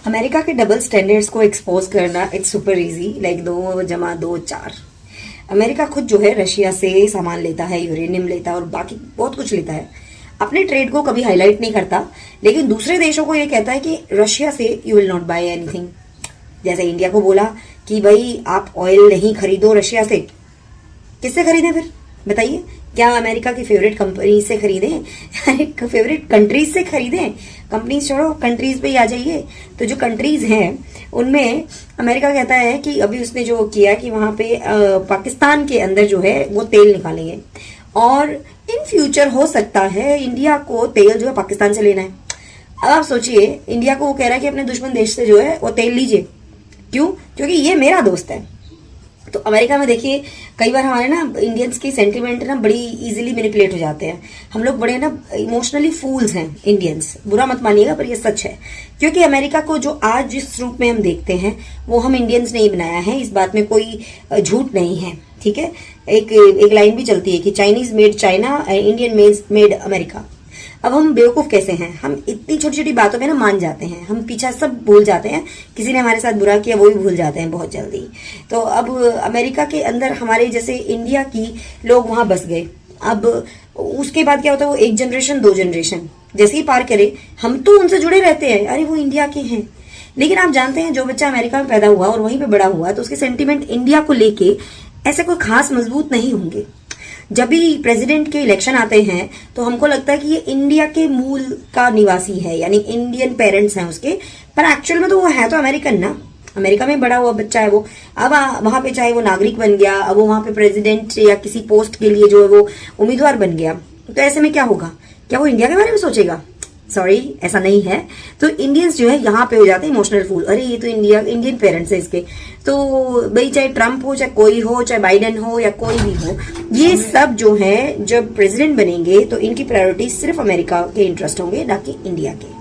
America के double standards को expose करना इट्स सुपर इजी, लाइक 2 जमा 2 4। अमेरिका खुद जो है रशिया से सामान लेता है, यूरेनियम लेता है और बाकी बहुत कुछ लेता है। अपने ट्रेड को कभी हाईलाइट नहीं करता, लेकिन दूसरे देशों को ये कहता है कि रशिया से you will not buy anything. जैसे इंडिया को बोला कि भाई आप ऑयल नहीं खरीदो रशिया से, किससे खरीदें फिर बताइए? क्या अमेरिका की फेवरेट कंपनी से खरीदें? फेवरेट कंट्रीज से खरीदें? कंपनीज छोड़ो, कंट्रीज पे ही आ जाइए। तो जो कंट्रीज हैं उनमें अमेरिका कहता है कि अभी उसने जो किया कि वहां पे पाकिस्तान के अंदर जो है वो तेल निकालेंगे और इन फ्यूचर हो सकता है इंडिया को तेल जो है पाकिस्तान से लेना है। अब आप सोचिए, इंडिया को वो कह रहा है कि अपने दुश्मन देश से जो है वो तेल लीजिए। क्यों? क्योंकि ये मेरा दोस्त है। तो अमेरिका में देखिए, कई बार हमारे ना इंडियंस की सेंटिमेंट ना बड़ी इजीली मैनिपुलेट हो जाते हैं। हम लोग बड़े ना इमोशनली फूल्स हैं इंडियंस, बुरा मत मानिएगा पर ये सच है। क्योंकि अमेरिका को जो आज जिस रूप में हम देखते हैं वो हम इंडियंस ने ही बनाया है, इस बात में कोई झूठ नहीं है। ठीक है, एक लाइन भी चलती है कि Chinese made China, Indian made America. अब हम बेवकूफ कैसे हैं, हम इतनी छोटी छोटी बातों में ना मान जाते हैं, हम पीछा सब भूल जाते हैं। किसी ने हमारे साथ बुरा किया वो भी भूल जाते हैं बहुत जल्दी। तो अब अमेरिका के अंदर हमारे जैसे इंडिया की लोग वहां बस गए। अब उसके बाद क्या होता है, वो 1 जनरेशन 2 जनरेशन जैसे ही पार करे हम तो उनसे जुड़े रहते हैं, अरे वो इंडिया के हैं। लेकिन आप जानते हैं जो बच्चा अमेरिका में पैदा हुआ और वहीं पे बड़ा हुआ तो उसके सेंटिमेंट इंडिया को लेके ऐसे कोई खास मजबूत नहीं होंगे। जब भी प्रेसिडेंट के इलेक्शन आते हैं तो हमको लगता है कि ये इंडिया के मूल का निवासी है, यानी इंडियन पेरेंट्स हैं उसके, पर एक्चुअल में तो वो है तो अमेरिकन ना, अमेरिका में बड़ा हुआ बच्चा है वो। अब वहां पे चाहे वो नागरिक बन गया, अब वो वहां पे प्रेसिडेंट या किसी पोस्ट के लिए जो है वो उम्मीदवार बन गया, तो ऐसे में क्या होगा? क्या वो इंडिया के बारे में सोचेगा? सॉरी, ऐसा नहीं है। तो इंडियंस जो है यहाँ पे हो जाते हैं इमोशनल फूल, अरे ये तो इंडियन पेरेंट्स है इसके। तो भाई चाहे ट्रम्प हो, चाहे कोई हो, चाहे बाइडेन हो या कोई भी हो, ये सब जो है जब प्रेसिडेंट बनेंगे तो इनकी प्रायोरिटी सिर्फ अमेरिका के इंटरेस्ट होंगे, ना कि इंडिया के।